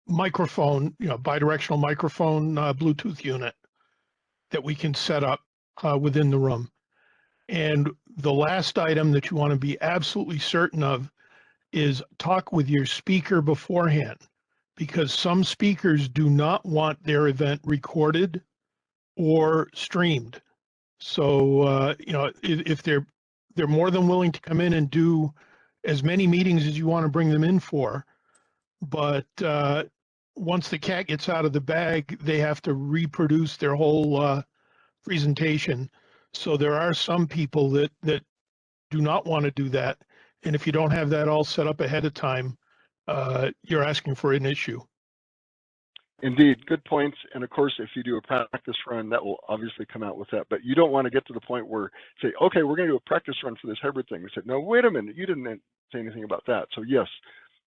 microphone, bidirectional microphone Bluetooth unit that we can set up within the room. And the last item that you want to be absolutely certain of is talk with your speaker beforehand, because some speakers do not want their event recorded or streamed. So, if they're more than willing to come in and do as many meetings as you want to bring them in for, but once the cat gets out of the bag, they have to reproduce their whole presentation. So there are some people that do not want to do that. And if you don't have that all set up ahead of time, you're asking for an issue. Indeed, good points. And of course, if you do a practice run, that will obviously come out with that. But you don't want to get to the point where say, okay, we're going to do a practice run for this hybrid thing. We said, no, wait a minute, you didn't say anything about that. So yes,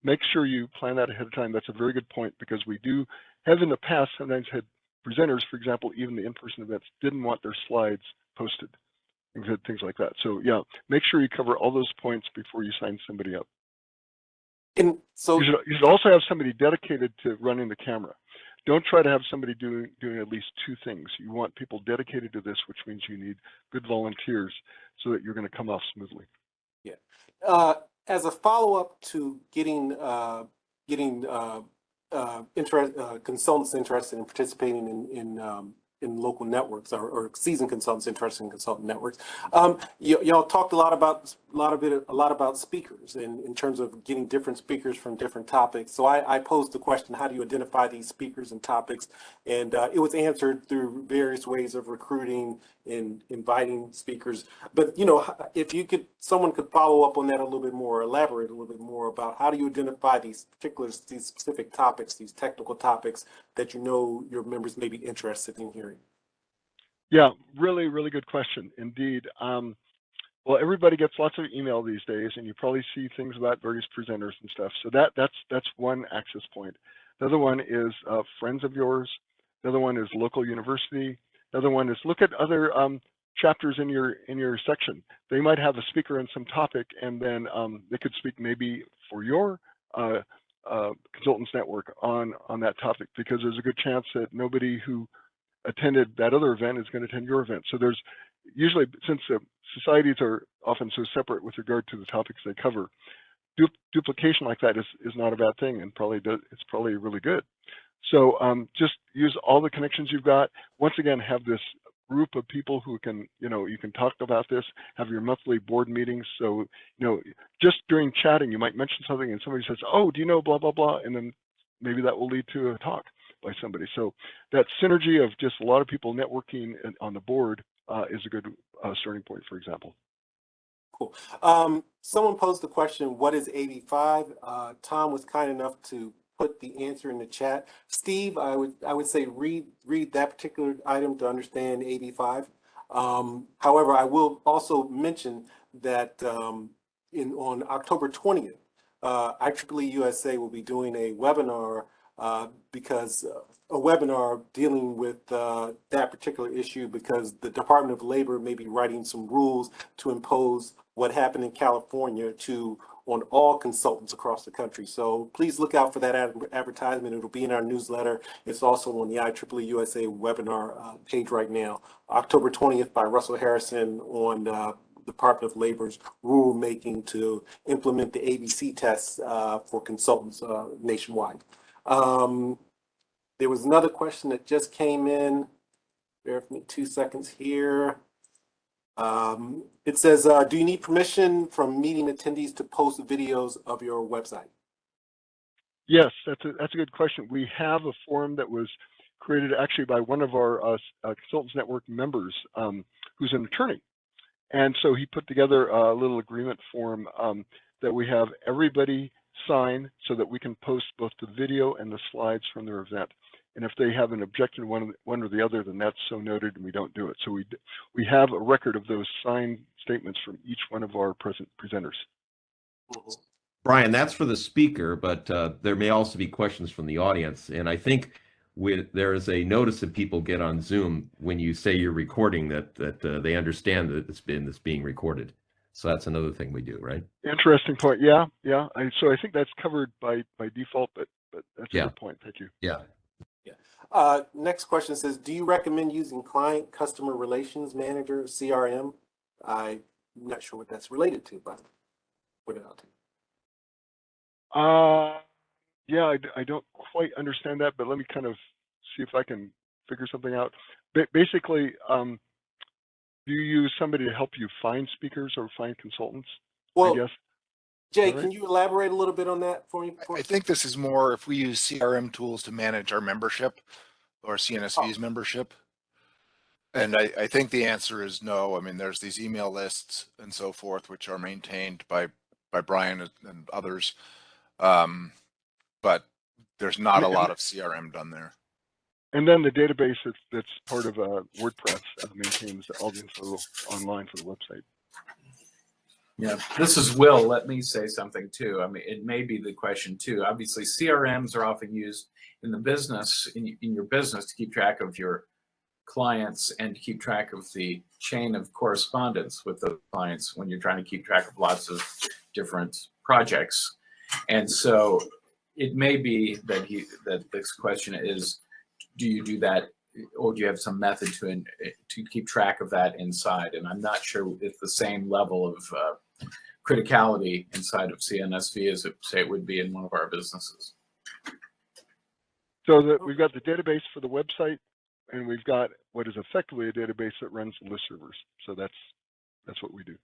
make sure you plan that ahead of time. That's a very good point, because we do have in the past sometimes had presenters, for example, even the in-person events, didn't want their slides posted, things like that. So yeah, make sure you cover all those points before you sign somebody up. And so you should also have somebody dedicated to running the camera. Don't try to have somebody doing at least two things. You want people dedicated to this, which means you need good volunteers so that you're going to come off smoothly. Yeah. As a follow-up to getting consultants interested in participating in local networks, or seasoned consultants interested in consultant networks, y'all talked a lot about speakers in terms of getting different speakers from different topics. So I posed the question, how do you identify these speakers and topics? And it was answered through various ways of recruiting and inviting speakers. But if someone could follow up on that a little bit more, elaborate a little bit more about how do you identify these specific topics, these technical topics that your members may be interested in hearing? Yeah, really, really good question indeed. Well, everybody gets lots of email these days, and you probably see things about various presenters and stuff. So that's one access point. The other one is friends of yours. The other one is local university. The other one is look at other chapters in your section. They might have a speaker on some topic, and then they could speak maybe for your consultants network on that topic, because there's a good chance that nobody who attended that other event is going to attend your event. So there's usually, since societies are often so separate with regard to the topics they cover, duplication like that is not a bad thing, and it's probably really good. So just use all the connections you've got. Once again, have this group of people who can, you can talk about this, have your monthly board meetings. So, just during chatting, you might mention something and somebody says, oh, do you know blah, blah, blah? And then, maybe that will lead to a talk by somebody. So that synergy of just a lot of people networking on the board is a good starting point, for example. Cool. Someone posed the question, what is AB5? Tom was kind enough to put the answer in the chat. Steve, I would say read that particular item to understand AB5. However, I will also mention that on October 20th, IEEE USA will be doing a webinar because a webinar dealing with that particular issue, because the Department of Labor may be writing some rules to impose what happened in California on all consultants across the country. So please look out for that advertisement. It'll be in our newsletter. It's also on the IEEE USA webinar page right now. October 20th by Russell Harrison on Department of Labor's rulemaking to implement the ABC tests for consultants nationwide. There was another question that just came in. Bear with me 2 seconds here. It says, do you need permission from meeting attendees to post videos of your website? Yes, that's a good question. We have a form that was created actually by one of our Consultants Network members who's an attorney. And so he put together a little agreement form that we have everybody sign so that we can post both the video and the slides from their event. And if they have an objection one or the other, then that's so noted and we don't do it. So we have a record of those signed statements from each one of our presenters. Brian, that's for the speaker, but there may also be questions from the audience. And I think there is a notice that people get on Zoom when you say you're recording that they understand that it's being recorded. So that's another thing we do, right? Interesting point. Yeah. So I think that's covered by default, but that's a good point. Thank you. Yeah. Next question says, do you recommend using Client Customer Relations Manager, CRM? I'm not sure what that's related to, but put it out to you. Yeah, I don't quite understand that, but let me kind of see if I can figure something out. Basically, do you use somebody to help you find speakers or find consultants? Well, I guess. Jay, can you elaborate a little bit on that for me? I think this is more if we use CRM tools to manage our membership or CNSV's membership. And I think the answer is no. I mean, there's these email lists and so forth, which are maintained by Brian and others. But there's not a lot of CRM done there. And then the database that's part of WordPress maintains all the info online for the website. Yeah, this is Will. Let me say something too. I mean, it may be the question too. Obviously, CRMs are often used in the business, in your business, to keep track of your clients and to keep track of the chain of correspondence with the clients when you're trying to keep track of lots of different projects. And so it may be that this question is, do you do that, or do you have some method to keep track of that inside? And I'm not sure if the same level of criticality inside of CNSV as it would be in one of our businesses. So we've got the database for the website, and we've got what is effectively a database that runs list servers. So that's what we do.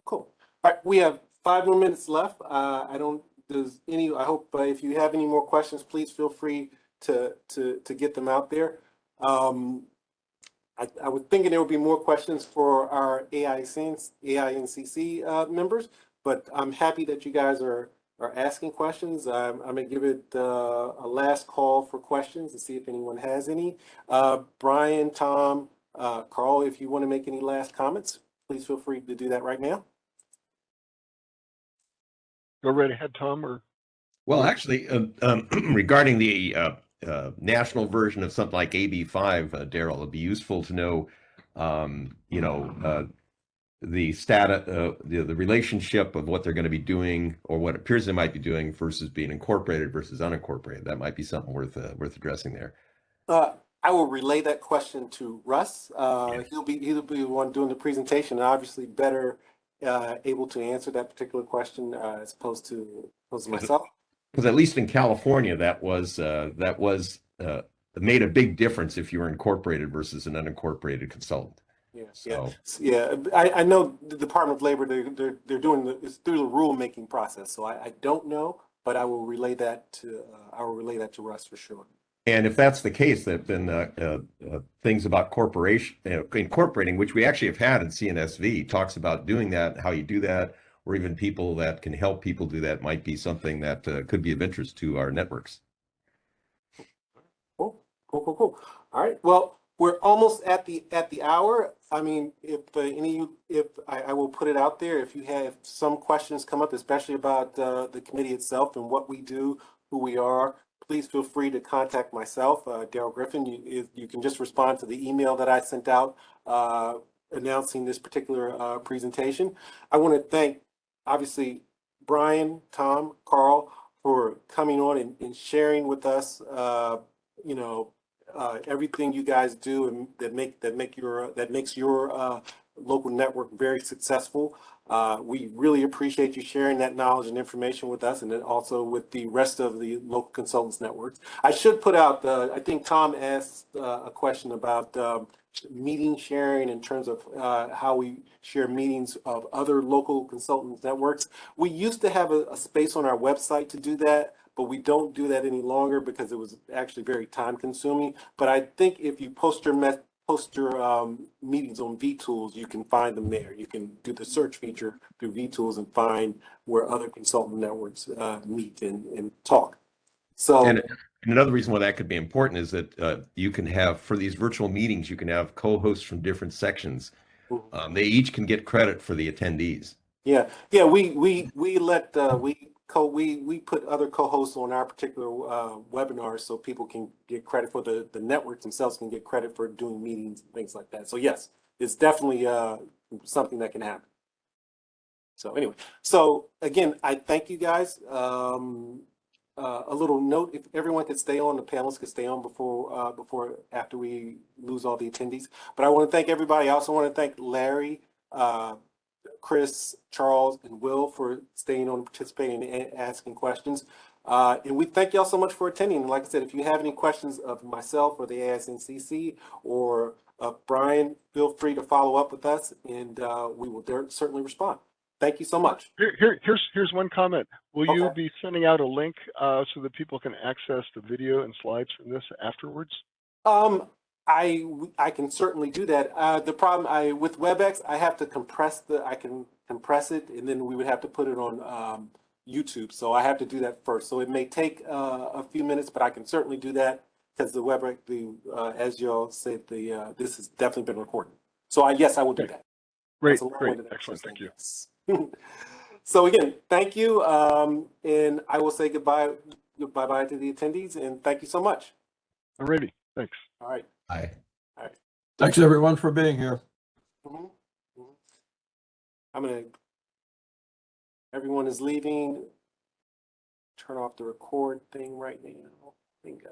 Cool. All right, we have 5 more minutes left. I hope if you have any more questions, please feel free to get them out there. I was thinking there would be more questions for our AINCC members, but I'm happy that you guys are asking questions. I'm going to give it a last call for questions to see if anyone has any. Brian, Tom, Carl, if you want to make any last comments, please feel free to do that right now. Go right ahead, Tom. Well, actually, regarding the national version of something like AB5, Daryl, it'd be useful to know, the status, the relationship of what they're going to be doing or what it appears they might be doing versus being incorporated versus unincorporated. That might be something worth addressing there. I will relay that question to Russ. He'll be the one doing the presentation, and obviously better able to answer that particular question as opposed to myself. Because at least in California, that made a big difference if you were incorporated versus an unincorporated consultant. Yeah. I know the Department of Labor, they're doing it's through the rulemaking process. So I don't know, but I will relay that to Russ for sure. And if that's the case, there have been things about incorporating, which we actually have had in CNSV, talks about doing that, how you do that, or even people that can help people do that might be something that could be of interest to our networks. Cool. All right. Well, we're almost at the hour. I mean, if I will put it out there, if you have some questions come up, especially about the committee itself and what we do, who we are, please feel free to contact myself, Daryl Griffin. You can just respond to the email that I sent out announcing this particular presentation. I want to thank, obviously, Brian, Tom, Carl, for coming on and sharing with us, everything you guys do and that makes your local network very successful. We really appreciate you sharing that knowledge and information with us, and then also with the rest of the local consultants networks. I should put out, I think Tom asked a question about meeting sharing in terms of how we share meetings of other local consultants networks. We used to have a space on our website to do that, but we don't do that any longer because it was actually very time consuming. But I think if you post your meetings on vTools, you can find them there. You can do the search feature through vTools and find where other consultant networks meet and talk. So, and another reason why that could be important is that you can have, for these virtual meetings, you can have co-hosts from different sections. They each can get credit for the attendees. Yeah. We put other co-hosts on our particular webinars so people can get credit for the networks themselves can get credit for doing meetings and things like that. So yes, it's definitely something that can happen. So anyway, so again, I thank you guys. A little note: if everyone could stay on, the panelists could stay on after we lose all the attendees. But I want to thank everybody. I also want to thank Larry, Chris, Charles, and Will for staying on, participating, and asking questions. And we thank y'all so much for attending. And like I said, if you have any questions of myself or the ASNCC or Brian, feel free to follow up with us, and we will certainly respond. Thank you so much. Here's one comment. Will you be sending out a link so that people can access the video and slides from this afterwards? I can certainly do that. The problem with WebEx, I have to compress it, and then we would have to put it on YouTube. So I have to do that first. So it may take a few minutes, but I can certainly do that because the WebEx, as y'all said, this has definitely been recorded. So yes, I will do that. Great, excellent, thank you. So again, thank you, and I will say goodbye to the attendees, and thank you so much. Alrighty, thanks. All right. Bye. All right. Thanks everyone for being here. Everyone is leaving. Turn off the record thing right now. Bingo.